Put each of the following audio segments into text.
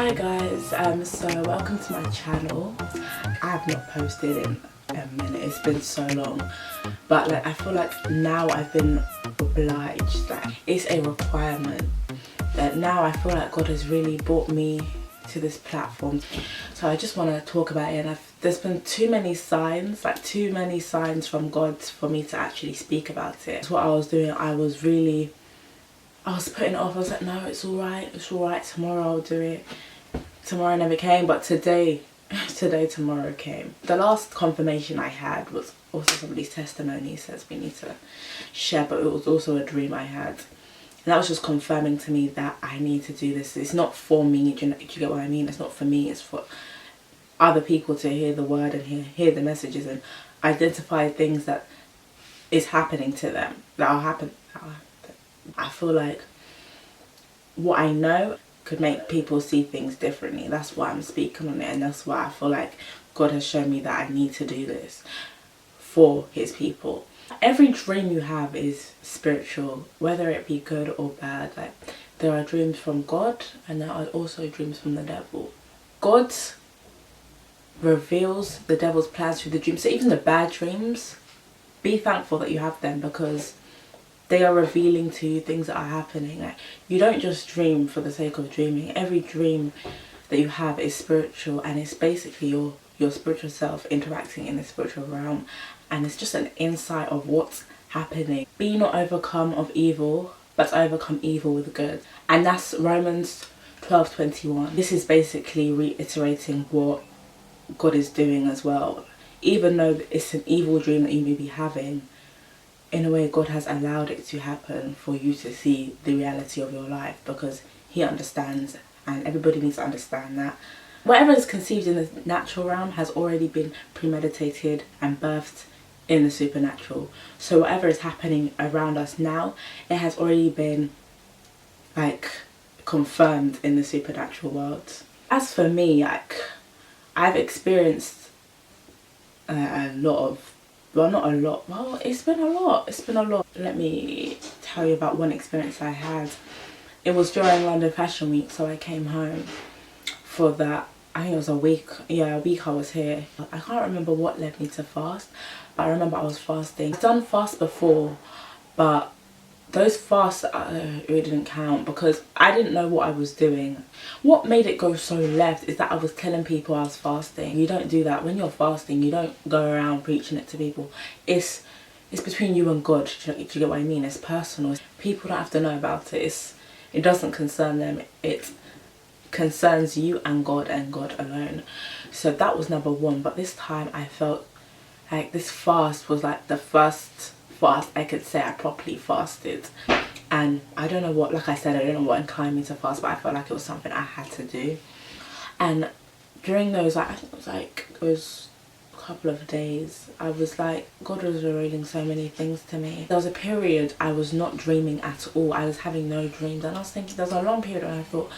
Hi guys, so welcome to my channel. I have not posted in a minute, it's been so long, but like I feel like now I've been obliged, like it's a requirement that now I feel like God has really brought me to this platform. So I just want to talk about it, and there's been too many signs from God for me to actually speak about it. That's what I was doing. I was putting it off. I was like, no, it's alright, tomorrow I'll do it. Tomorrow never came, but tomorrow came. The last confirmation I had was also somebody's testimony, says we need to share, but it was also a dream I had. And that was just confirming to me that I need to do this. It's not for me, do you get what I mean? It's not for me, it's for other people to hear the word and hear the messages and identify things that is happening to them, that'll happen. I feel like what I know could make people see things differently. That's why I'm speaking on it, and that's why I feel like God has shown me that I need to do this for his people. Every dream you have is spiritual, whether it be good or bad. Like, there are dreams from God and there are also dreams from the devil. God reveals the devil's plans through the dreams. So even the bad dreams, be thankful that you have them, because they are revealing to you things that are happening. Like, you don't just dream for the sake of dreaming. Every dream that you have is spiritual, and it's basically your spiritual self interacting in the spiritual realm, and it's just an insight of what's happening. Be not overcome of evil, but overcome evil with good. And that's Romans 12:21. This is basically reiterating what God is doing as well. Even though it's an evil dream that you may be having, in a way God has allowed it to happen for you to see the reality of your life, because he understands, and everybody needs to understand that whatever is conceived in the natural realm has already been premeditated and birthed in the supernatural. So whatever is happening around us now, it has already been like confirmed in the supernatural world. As for me, like, I've experienced a lot of, well, not a lot, well, it's been a lot. Let me tell you about one experience I had. It was during London Fashion Week, so I came home for that. I think it was a week I was here. I can't remember what led me to fast, but I remember I was fasting. I've done fast before, but those fasts it didn't count because I didn't know what I was doing. What made it go so left is that I was telling people I was fasting. You don't do that. When you're fasting, you don't go around preaching it to people. It's between you and God, do you get what I mean? It's personal. People don't have to know about it. It doesn't concern them. It concerns you and God alone. So that was number one. But this time I felt like this fast was like the first fast I could say I properly fasted. And I don't know what, like I said, I don't know what inclined me to fast, but I felt like it was something I had to do. And during those, like, I think it was like those couple of days, I was like, God was revealing so many things to me. There was a period I was not dreaming at all. I was having no dreams, and I was thinking, there was a long period when I thought,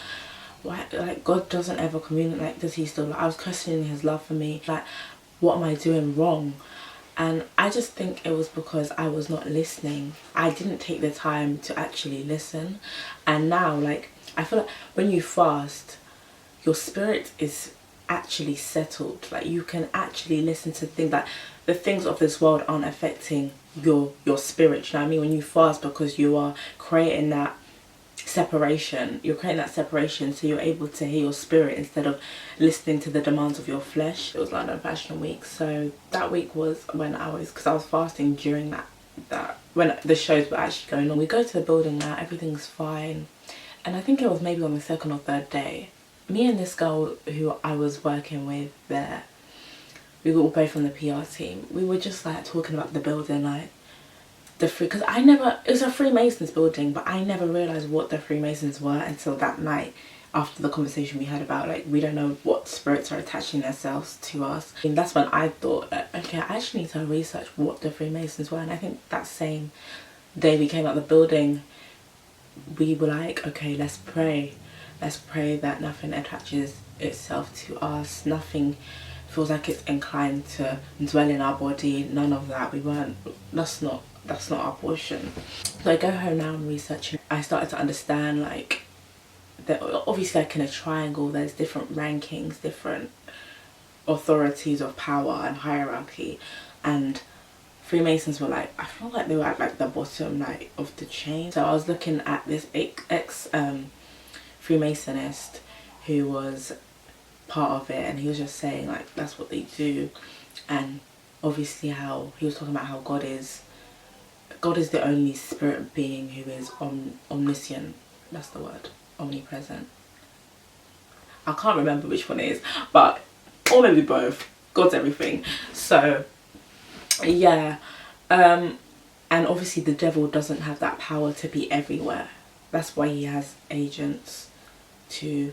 why, like, God doesn't ever communicate, like, does he still, like, I was questioning his love for me, like, what am I doing wrong? And I just think it was because I was not listening. I didn't take the time to actually listen. And now, like, I feel like when you fast, your spirit is actually settled. Like, you can actually listen to things, like, the things of this world aren't affecting your spirit, you know what I mean? When you fast, because you are creating that separation, so you're able to hear your spirit instead of listening to the demands of your flesh. It was London Fashion Week, so that week was when because I was fasting during that when the shows were actually going on. We go to the building now, everything's fine, and I think it was maybe on the second or third day, me and this girl who I was working with there, we were all both from the PR team, we were just like talking about the building, like because it was a Freemasons building, but I never realised what the Freemasons were until that night after the conversation we had about, like, we don't know what spirits are attaching themselves to us. And that's when I thought, okay, I actually need to research what the Freemasons were. And I think that same day we came out the building, we were like, okay, let's pray that nothing attaches itself to us, nothing feels like it's inclined to dwell in our body, none of that. That's not our portion. So I go home now and researching. I started to understand, like, they're obviously like in a triangle, there's different rankings, different authorities of power and hierarchy, and Freemasons were like, I feel like they were at like the bottom like of the chain. So I was looking at this ex Freemasonist who was part of it, and he was just saying like that's what they do. And obviously how he was talking about how God is the only spirit being who is omniscient, that's the word, omnipresent. I can't remember which one it is, but, or maybe both. God's everything. So yeah, and obviously the devil doesn't have that power to be everywhere. That's why he has agents to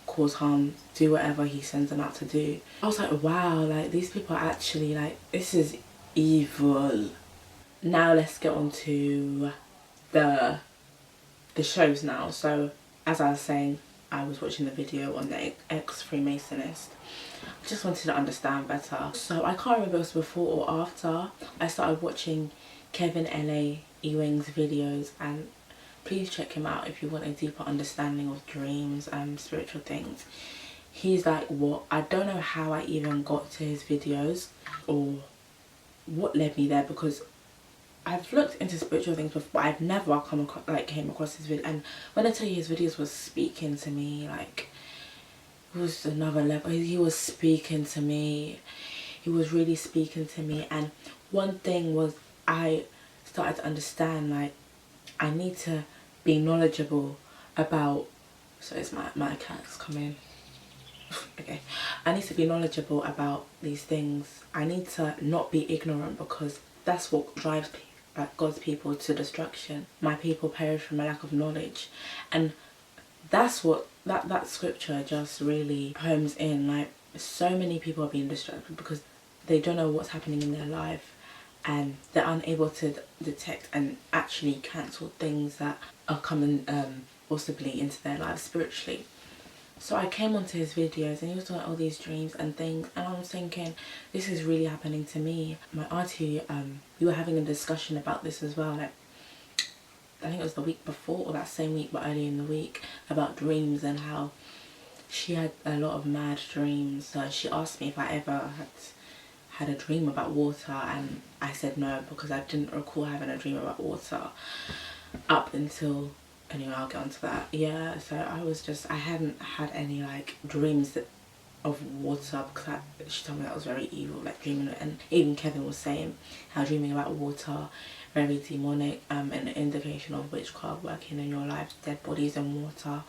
cause harm, do whatever he sends them out to do. I was like, wow, like these people are actually like, this is evil. Now let's get on to the shows now. So as I was saying, I was watching the video on the ex-Freemasonist. I just wanted to understand better. So I can't remember if it was before or after I started watching Kevin L.A. Ewing's videos, and please check him out if you want a deeper understanding of dreams and spiritual things. He's like, what? I don't know how I even got to his videos or what led me there, because I've looked into spiritual things before, but I've never came across his video. And when I tell you his videos was speaking to me, like, it was another level. He was speaking to me. He was really speaking to me. And one thing was, I started to understand, like, I need to be knowledgeable about, so it's my cat's coming. Okay, I need to be knowledgeable about these things. I need to not be ignorant, because that's what drives like God's people to destruction. My people perish from a lack of knowledge. And that's what that scripture just really homes in. Like, so many people are being distracted because they don't know what's happening in their life, and they're unable to detect and actually cancel things that are coming possibly into their lives spiritually. So I came onto his videos and he was talking about all these dreams and things, and I was thinking, this is really happening to me. My auntie, we were having a discussion about this as well, like, I think it was the week before or that same week, but early in the week, about dreams and how she had a lot of mad dreams. So she asked me if I ever had a dream about water, and I said no, because I didn't recall having a dream about water up until, anyway, I'll get onto that. Yeah, so I hadn't had any like dreams of water, because she told me that was very evil, like dreaming. And even Kevin was saying how dreaming about water, very demonic, and an indication of witchcraft working in your life, dead bodies and water.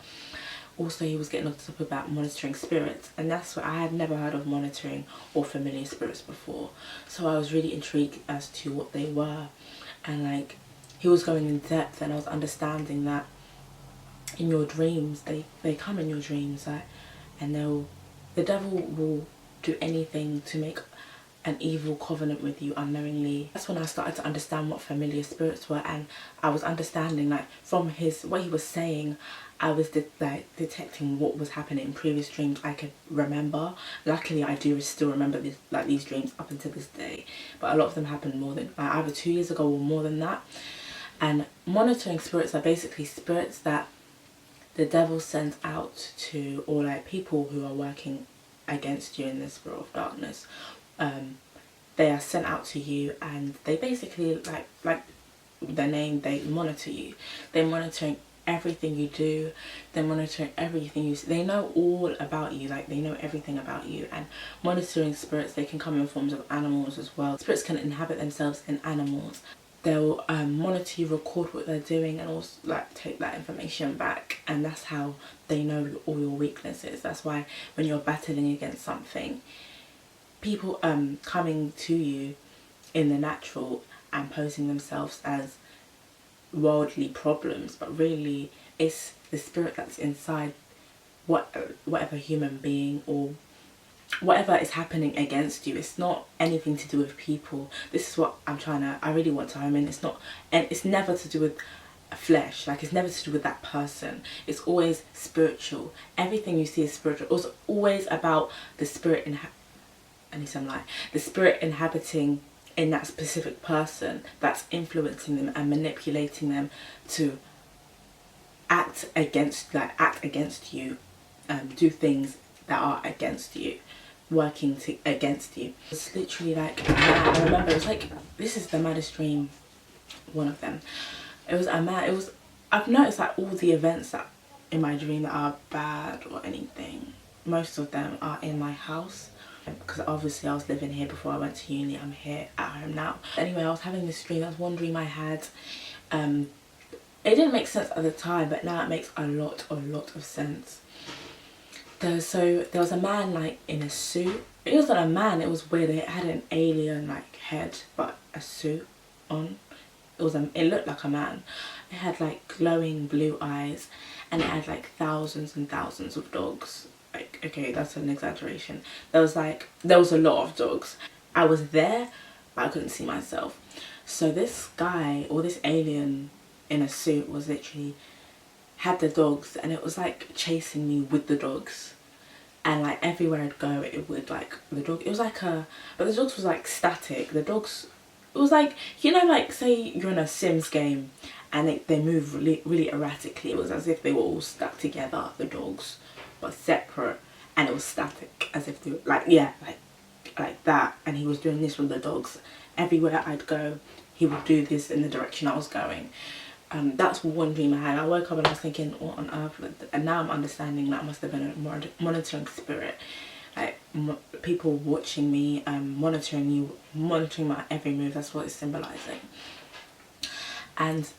Also, he was getting on top about monitoring spirits, and that's what I had never heard of, monitoring or familiar spirits before. So I was really intrigued as to what they were, and like, he was going in depth, and I was understanding that in your dreams, they come in your dreams, like, and the devil will do anything to make an evil covenant with you unknowingly. That's when I started to understand what familiar spirits were, and I was understanding, like, from what he was saying, I was detecting what was happening in previous dreams I could remember. Luckily, I do still remember these dreams up until this day, but a lot of them happened more than either 2 years ago or more than that. And monitoring spirits are basically spirits that the devil sends out to, or like people who are working against you in this world of darkness. They are sent out to you, and they basically, like their name, they monitor you. They're monitoring everything you do. They're monitoring everything you say. They know all about you, like they know everything about you. And monitoring spirits, they can come in forms of animals as well. Spirits can inhabit themselves in animals. They'll monitor you, record what they're doing, and also like take that information back. And that's how they know all your weaknesses. That's why when you're battling against something, people coming to you in the natural and posing themselves as worldly problems, but really it's the spirit that's inside whatever human being or whatever is happening against you. It's not anything to do with people. This is what I really want to home in. It's never to do with flesh, like it's never to do with that person. It's always spiritual. Everything you see is spiritual. It's always about the spirit the spirit inhabiting in that specific person that's influencing them and manipulating them to act against you, do things that are against you, working against you. It's literally like, I remember it was like, this is the maddest dream, one of them. It was a man, I've noticed that all the events that in my dream that are bad or anything, most of them are in my house, because obviously I was living here before I went to uni. I'm here at home now. Anyway, I was having this dream. That's one dream I had. It didn't make sense at the time, but now it makes a lot of sense. There was a man like in a suit. It wasn't a man, it was weird. It had an alien like head, but a suit on. It looked like a man. It had like glowing blue eyes, and it had like thousands and thousands of dogs. Like, okay, that's an exaggeration. There was a lot of dogs. I was there, but I couldn't see myself. So this guy, or this alien in a suit, was literally had the dogs, and it was like chasing me with the dogs. And like everywhere I'd go, it would like, the dog, it was like but the dogs was like static. The dogs, it was like, you know, like say you're in a Sims game and they move really erratically. It was as if they were all stuck together, the dogs, but separate, and it was static, as if they were like, yeah, like that. And he was doing this with the dogs. Everywhere I'd go, he would do this in the direction I was going. That's one dream I had. I woke up and I was thinking, what on earth? And now I'm understanding that must have been a monitoring spirit. Like people watching me, monitoring you, monitoring my every move. That's what it's symbolizing. And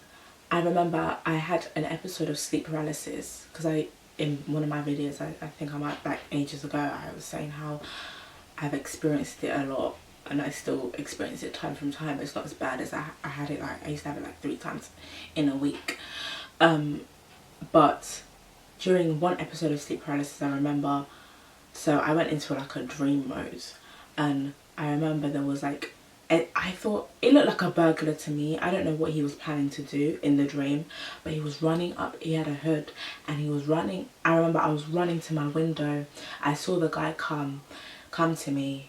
I remember I had an episode of sleep paralysis, because in one of my videos, I think I might, like ages ago, I was saying how I've experienced it a lot, and I still experience it time from time. It's not as bad as I had it, like I used to have it like 3 times in a week. But during one episode of sleep paralysis, I remember, so I went into like a dream mode, and I remember there was like, I thought it looked like a burglar to me. I don't know what he was planning to do in the dream, but he was running up. He had a hood and he was running. I remember I was running to my window. I saw the guy come to me.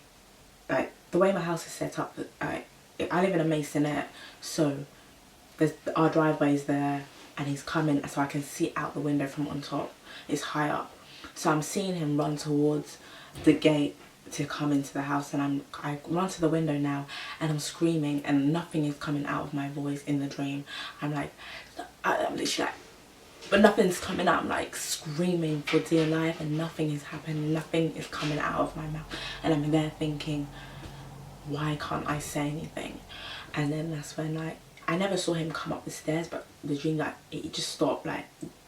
Like the way my house is set up, I live in a maisonette, so our driveway's there, and he's coming, so I can see out the window from on top. It's high up, so I'm seeing him run towards the gate to come into the house, and I run to the window now, and I'm screaming, and nothing is coming out of my voice in the dream. I'm literally like, but nothing's coming out. I'm like screaming for dear life, and nothing is happening. Nothing is coming out of my mouth, and I'm there thinking, why can't I say anything? And then that's when like, I never saw him come up the stairs, but the dream, like it just stopped. Like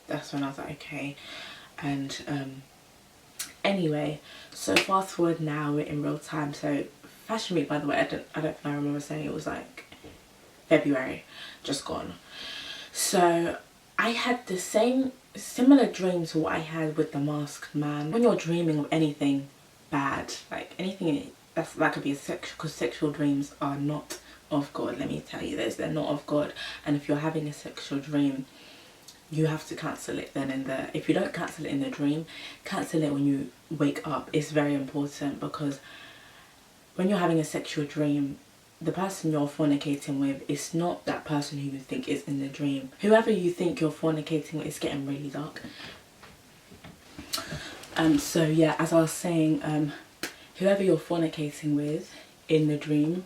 that's when I was like, okay. And anyway, so fast forward now, we're in real time. So Fashion Week, by the way, I don't think I remember saying, it was like February, just gone. So I had the similar dream to what I had with the masked man. When you're dreaming of anything bad, like anything that could be a sexual, because sexual dreams are not of God. Let me tell you this, they're not of God. And if you're having a sexual dream, you have to cancel it then and there. If you don't cancel it in the dream, cancel it when you wake up. It's very important, because when you're having a sexual dream, the person you're fornicating with is not that person who you think is in the dream. Whoever you think you're fornicating with, is getting really dark. So yeah, as I was saying, whoever you're fornicating with in the dream,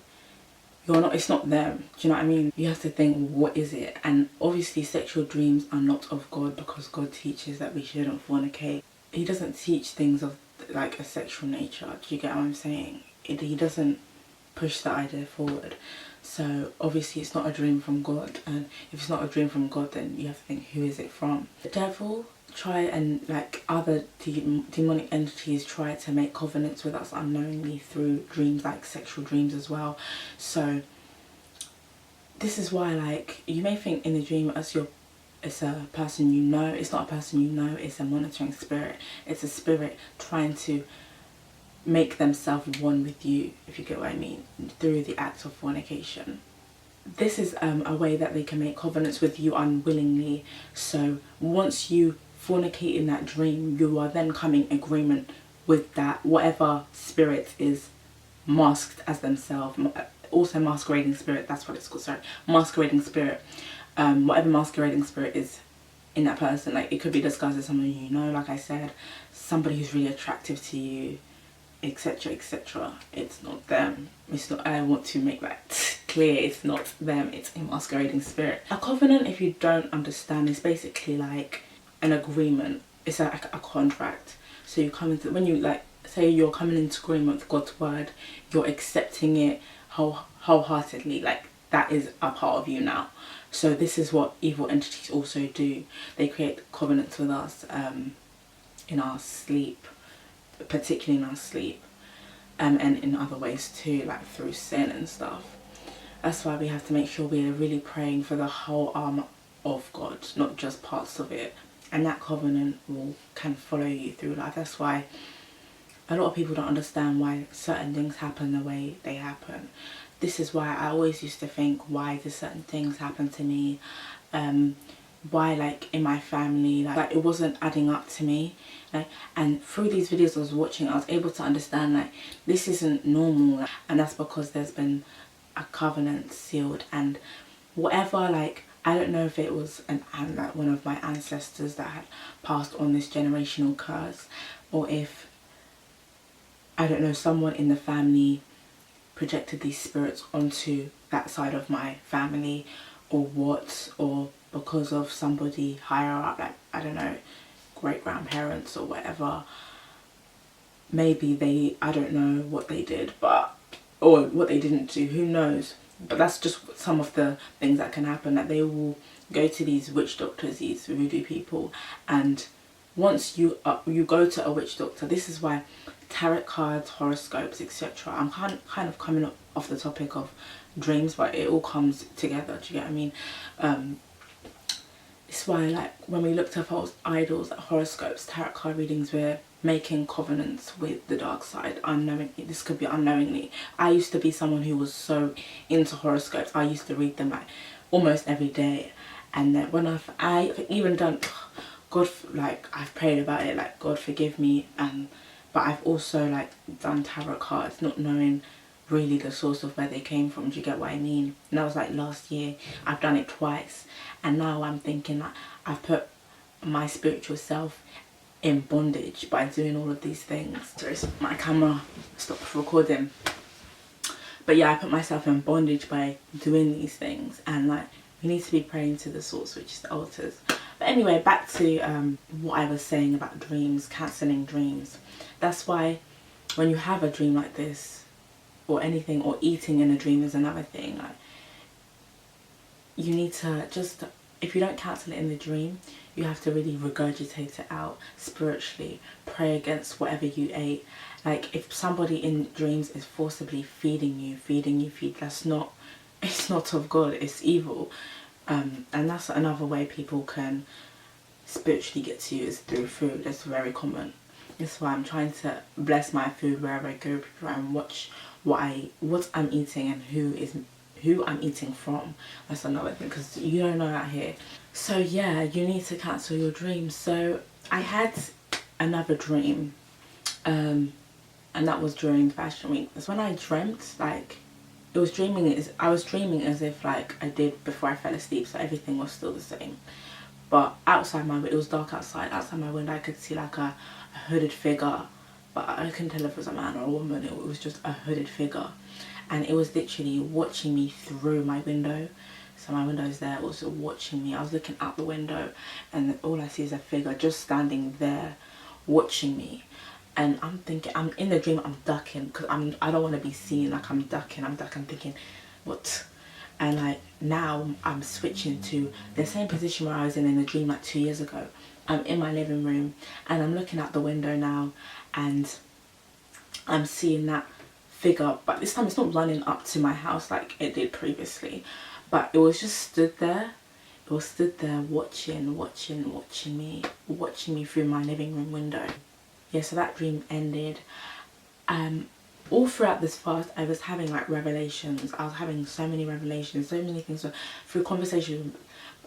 it's not them. Do you know what I mean? You have to think, what is it? And obviously sexual dreams are not of God, because God teaches that we shouldn't fornicate. He doesn't teach things of like a sexual nature. Do you get what I'm saying? He doesn't push that idea forward. So obviously it's not a dream from God, and if it's not a dream from God, then you have to think, who is it from? The devil and like other demonic entities try to make covenants with us unknowingly through dreams, like sexual dreams as well. So this is why, like, you may think in the dream it's a person you know. It's not a person you know, it's a monitoring spirit. It's a spirit trying to make themselves one with you, if you get what I mean, through the act of fornication. This is a way that they can make covenants with you unwillingly. So once you fornicate in that dream, you are then coming in agreement with that whatever spirit is masked as themselves. Also masquerading spirit, that's what it's called, sorry, masquerading spirit. Whatever masquerading spirit is in that person. Like, it could be disguised as someone you know, like I said, somebody who's really attractive to you, etc, etc. It's not them. It's not, I want to make that clear, it's not them, it's a masquerading spirit. A covenant, if you don't understand, is basically like an agreement. It's like a contract. So you come into, when you like say you're coming into agreement with God's word, you're accepting it wholeheartedly, like that is a part of you now. So this is what evil entities also do. They create covenants with us in our sleep, particularly in our sleep, and in other ways too, like through sin and stuff. That's why we have to make sure we're really praying for the whole armor of God, not just parts of it, and that covenant can follow you through life. That's why a lot of people don't understand why certain things happen the way they happen. This is why I always used to think, why do certain things happen to me? Why, like, in my family, like it wasn't adding up to me. Like, and through these videos I was watching, I was able to understand, like, this isn't normal, and that's because there's been a covenant sealed, and whatever, like, I don't know if it was like one of my ancestors that had passed on this generational curse, or if, I don't know, someone in the family projected these spirits onto that side of my family, or what, or because of somebody higher up, like, I don't know, great grandparents or whatever. Maybe they, I don't know what they did, but, or what they didn't do, who knows. But that's just some of the things that can happen, that they will go to these witch doctors, these voodoo people, and once you go to a witch doctor, this is why tarot cards, horoscopes, etc. I'm kind of coming off the topic of dreams, but it all comes together, do you get what I mean? It's why, like, when we looked up our idols, like horoscopes, tarot card readings, we're making covenants with the dark side unknowingly. This could be unknowingly. I used to be someone who was so into horoscopes. I used to read them like almost every day, and then when I've even done, God, like, I've prayed about it, like, God forgive me, but I've also, like, done tarot cards not knowing really the source of where they came from, do you get what I mean? And that was like last year. I've done it twice, and now I'm thinking that I've put my spiritual self in bondage by doing all of these things. So my camera stopped recording, but yeah, I put myself in bondage by doing these things, and like, we need to be praying to the source, which is the altars. But anyway, back to what I was saying about dreams, cancelling dreams. That's why when you have a dream like this, or anything, or eating in a dream is another thing, like, you need to just, if you don't cancel it in the dream, you have to really regurgitate it out spiritually, pray against whatever you ate. Like, if somebody in dreams is forcibly feeding you, that's not, it's not of God, it's evil. And that's another way people can spiritually get to you, is through food. That's very common. That's why I'm trying to bless my food wherever I go, try and watch what I'm eating and who I'm eating from. That's another thing, because you don't know out here. So yeah, you need to cancel your dreams. So I had another dream, and that was during Fashion Week. That's when I dreamt, like, I was dreaming as if, like, I did before I fell asleep, so everything was still the same. But outside my window, it was dark outside. Outside my window, I could see like a hooded figure, but I couldn't tell if it was a man or a woman. It was just a hooded figure, and it was literally watching me through my window. So my window is there, it was watching me. I was looking out the window, and all I see is a figure just standing there, watching me. And I'm thinking, I'm in the dream, I'm ducking, because I don't want to be seen. Like, I'm ducking, I'm thinking, what? And like, now I'm switching to the same position where I was in the dream like 2 years ago. I'm in my living room, and I'm looking out the window now, and I'm seeing that figure, but this time it's not running up to my house like it did previously, but it was just stood there. It was stood there watching me through my living room window. Yeah, so that dream ended. All throughout this fast, I was having like revelations. I was having so many revelations, so many things. So through conversations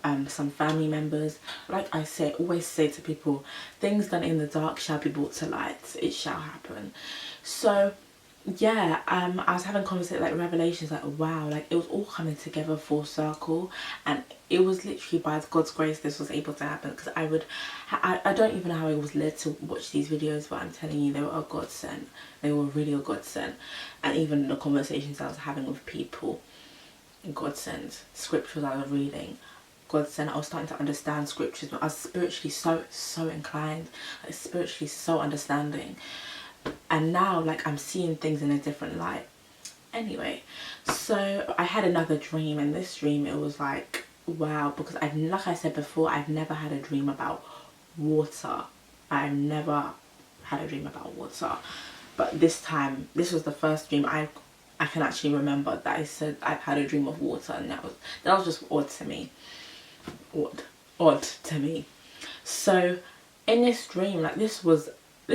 with some family members, like I always say to people, things done in the dark shall be brought to light. It shall happen. So yeah, I was having conversations, like revelations, like wow, like it was all coming together full circle, and it was literally by God's grace this was able to happen. Because I don't even know how I was led to watch these videos, but I'm telling you, they were a godsend. They were really a godsend, and even the conversations I was having with people, godsend. Scriptures I was reading, godsend. I was starting to understand scriptures, but I was spiritually so inclined, like spiritually so understanding. And now like I'm seeing things in a different light. Anyway, so I had another dream, and this dream, it was like wow, because I've, like I said before, I've never had a dream about water. I've never had a dream about water, but this time, this was the first dream I can actually remember that I said I've had a dream of water, and that was just odd to me. Odd to me. So in this dream, like this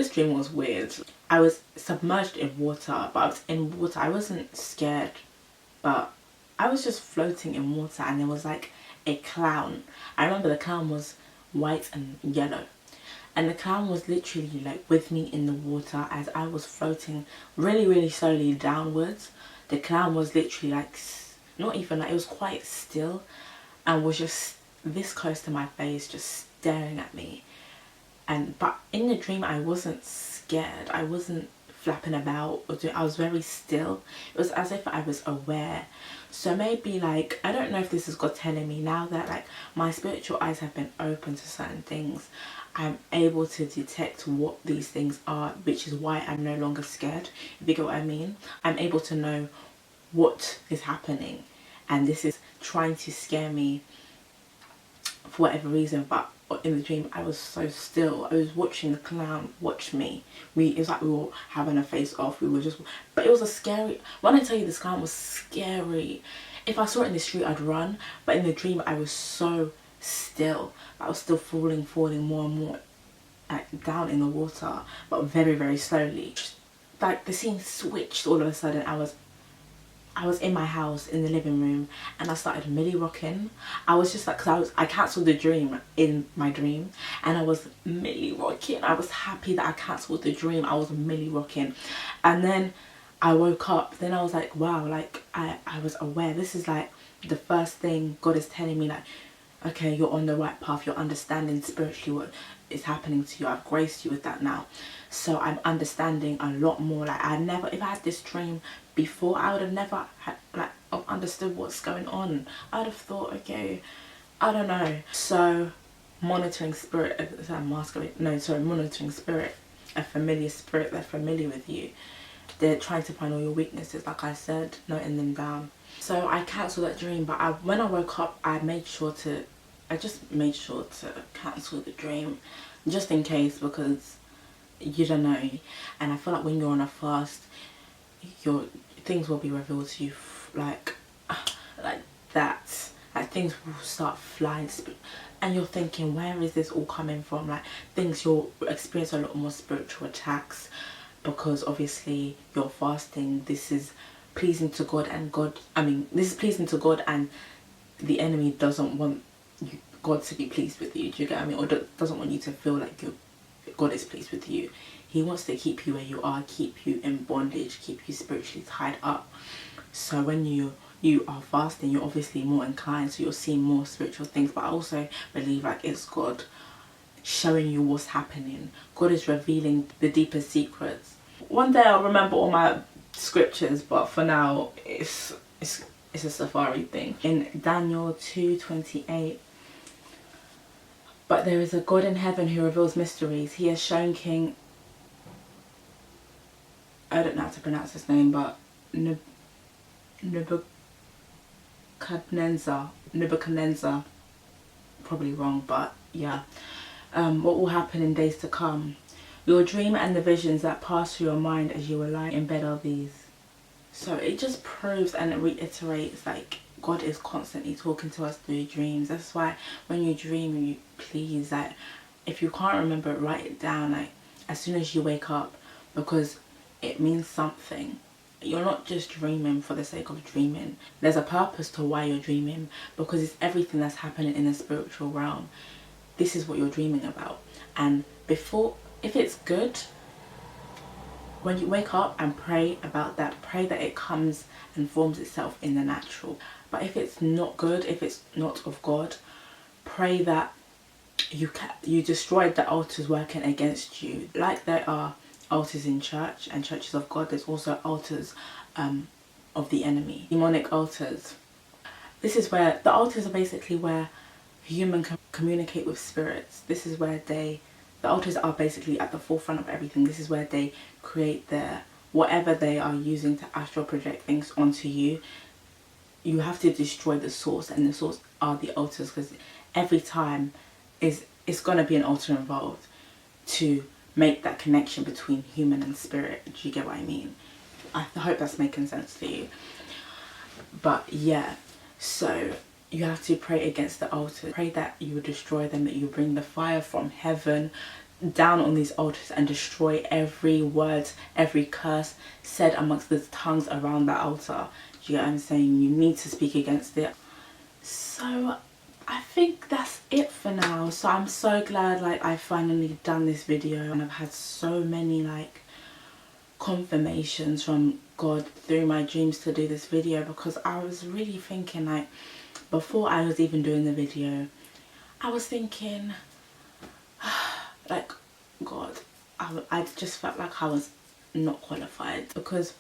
dream was weird. I was submerged in water, but I was in water. I wasn't scared, but I was just floating in water, and there was like a clown. I remember the clown was white and yellow, and the clown was literally like with me in the water as I was floating really slowly downwards. The clown was literally like not even like, it was quite still, and was just this close to my face, just staring at me. And but in the dream I wasn't scared, I wasn't flapping about or doing, I was very still. It was as if I was aware. So maybe like, I don't know if this is God telling me now that like my spiritual eyes have been open to certain things, I'm able to detect what these things are, which is why I'm no longer scared, if you get what I mean. I'm able to know what is happening, and this is trying to scare me for whatever reason. But in the dream I was so still. I was watching the clown watch me. It was like we were having a face off. We were just, but it was a scary, when I tell you this clown was scary, if I saw it in the street I'd run, but in the dream I was so still. I was still falling more and more like down in the water, but very slowly. Like the scene switched all of a sudden. I was in my house in the living room, and I started milli rocking. I was just like, because I cancelled the dream in my dream, and I was milli rocking. I was happy that I cancelled the dream. I was milli rocking, and then I woke up. Then I was like, wow, like I was aware. This is like the first thing God is telling me, like, okay, you're on the right path. You're understanding spiritually what is happening to you. I've graced you with that now, so I'm understanding a lot more. Like I never, if I had this dream before, I would have never had like understood what's going on. I'd have thought, okay, I don't know. So monitoring spirit, monitoring spirit, a familiar spirit, they're familiar with you. They're trying to find all your weaknesses, like I said, noting them down. So I cancelled that dream, but when I woke up, I just made sure to cancel the dream, just in case, because you don't know. And I feel like when you're on a fast, your things will be revealed to you like that. Like things will start flying, and you're thinking, where is this all coming from? Like things, you'll experience a lot more spiritual attacks, because obviously you're fasting. This is pleasing to God, and this is pleasing to God, and the enemy doesn't want God to be pleased with you. Do you get what I mean? Or doesn't want you to feel like God is pleased with you. He wants to keep you where you are, keep you in bondage, keep you spiritually tied up. So when you are fasting, you're obviously more inclined, so you'll see more spiritual things. But I also believe like it's God showing you what's happening. God is revealing the deeper secrets. One day I'll remember all my scriptures, but for now it's a safari thing. In Daniel 2:28, but there is a God in heaven who reveals mysteries. He has shown King, I don't know how to pronounce his name, but Nebuchadnezzar, probably wrong, but yeah, what will happen in days to come. Your dream and the visions that pass through your mind as you were lying in bed are these. So it just proves and it reiterates like God is constantly talking to us through dreams. That's why when you dream, you please, like, if you can't remember it, write it down, like as soon as you wake up, because it means something. You're not just dreaming for the sake of dreaming. There's a purpose to why you're dreaming, because it's everything that's happening in the spiritual realm. This is what you're dreaming about. And if it's good, when you wake up and pray about that, pray that it comes and forms itself in the natural. But if it's not good, if it's not of God, pray that you destroyed the altars working against you. Like there are altars in church and churches of God, there's also altars of the enemy, demonic altars. This is where the altars are basically where humans can communicate with spirits. This is where the altars are basically at the forefront of everything. This is where they create their whatever they are using to astral project things onto you. You have to destroy the source, and the source are the altars, because every time it's going to be an altar involved to make that connection between human and spirit. Do you get what I mean? I hope that's making sense to you. But yeah, so you have to pray against the altars. Pray that you will destroy them, that you bring the fire from heaven down on these altars and destroy every word, every curse said amongst the tongues around that altar. Do you get what I'm saying? You need to speak against it. So I think that's it for now. So I'm so glad like I finally done this video, and I've had so many like confirmations from God through my dreams to do this video, because I was really thinking, like, before I was even doing the video, I was thinking like, God, I just felt like I was not qualified, because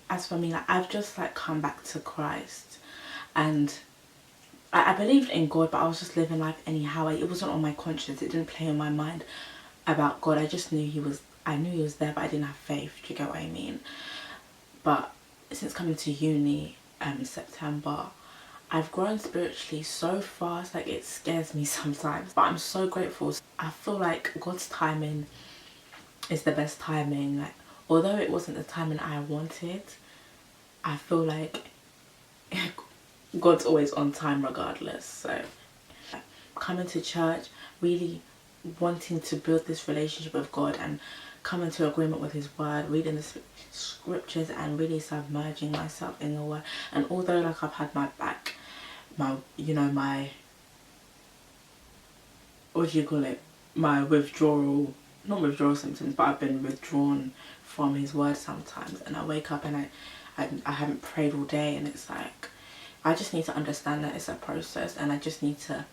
as for me, like, I've just like come back to Christ, and I believed in God, but I was just living life anyhow. It wasn't on my conscience, it didn't play on my mind about God. I just knew I knew he was there, but I didn't have faith. Do you get what I mean? But since coming to uni in September, I've grown spiritually so fast, like it scares me sometimes, but I'm so grateful. I feel like God's timing is the best timing. Like, although it wasn't the timing I wanted, I feel like God's always on time regardless. So coming to church, really wanting to build this relationship with God and come into agreement with his word, reading the scriptures and really submerging myself in the word. And although like I've had my what do you call it, my withdrawal, not withdrawal symptoms, but I've been withdrawn from his word sometimes, and I wake up and I haven't prayed all day, and it's like I just need to understand that it's a process, and I just need to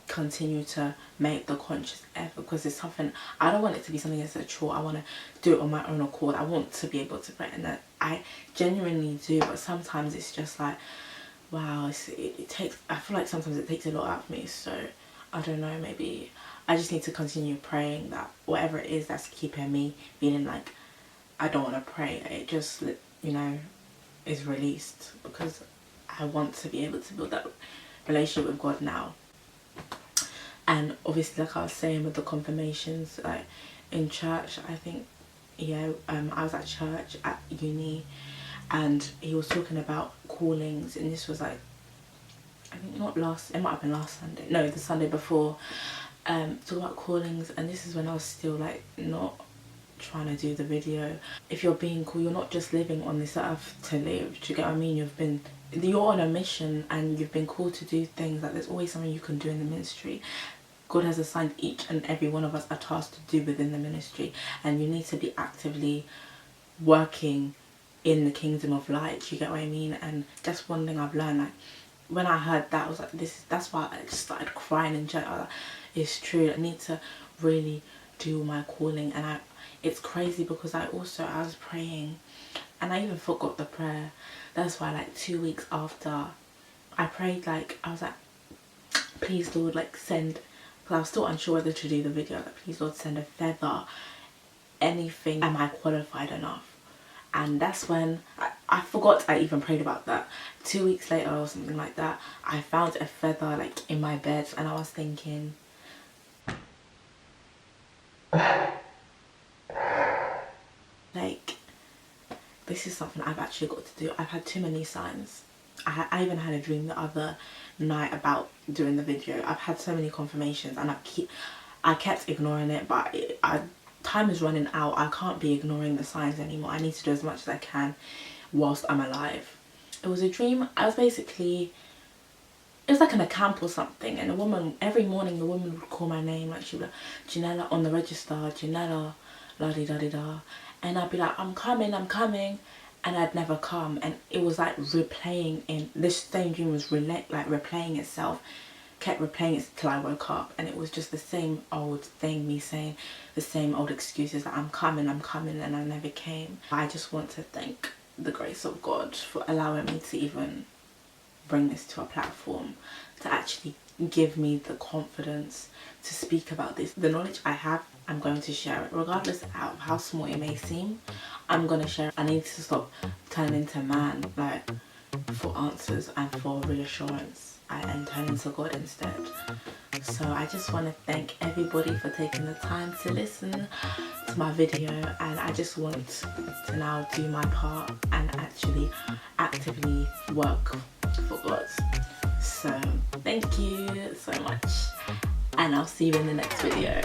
continue to make the conscious effort, because it's something I don't want it to be something that's a chore. I want to do it on my own accord. I want to be able to pray, and that I genuinely do, but sometimes it's just like, wow, it takes, I feel like sometimes it takes a lot out of me. So I don't know, maybe I just need to continue praying that whatever it is that's keeping me feeling like I don't want to pray, it just, you know, is released, because I want to be able to build that relationship with God now. And obviously, like I was saying with the confirmations, like in church, I think, yeah, I was at church at uni, and he was talking about callings, and this was like, I think not last, it might have been last Sunday, no, the Sunday before, talk about callings. And this is when I was still like not trying to do the video. If you're being called, you're not just living on this earth to live. Do you get what I mean? You're on a mission, and you've been called to do things. Like, there's always something you can do in the ministry. God has assigned each and every one of us a task to do within the ministry, and you need to be actively working in the kingdom of light. Do you get what I mean? And that's one thing I've learned. Like, when I heard that, I was like, that's why I just started crying in church. I was like, it's true, I need to really do my calling. And it's crazy, because I was praying, and I even forgot the prayer. That's why, like, 2 weeks after I prayed, like, I was like, please Lord, like, send, because I was still unsure whether to do the video, like, please Lord, send a feather, anything, am I qualified enough? And that's when I forgot I even prayed about that. 2 weeks later or something like that, I found a feather like in my bed, and I was thinking, like, this is something I've actually got to do. I've had too many signs. I even had a dream the other night about doing the video. I've had so many confirmations, and I kept ignoring it, but time is running out. I can't be ignoring the signs anymore. I need to do as much as I can whilst I'm alive. It was a dream. It was like in a camp or something, and a woman, every morning the woman would call my name, like she would like, Janella on the register, Janella, la di da di da. and I'd be like, I'm coming, and I'd never come, and it was like replaying, in this same dream was replaying itself, kept replaying it till I woke up, and it was just the same old thing, me saying the same old excuses that I'm coming, and I never came. I just want to thank the grace of God for allowing me to even bring this to a platform, to actually give me the confidence to speak about this. The knowledge I have, I'm going to share it, regardless of how small it may seem. I'm going to share it. I need to stop turning to man, like, for answers and for reassurance, and turn into God instead. So I just want to thank everybody for taking the time to listen to my video, and I just want to now do my part and actually actively work for God. So thank you so much, and I'll see you in the next video.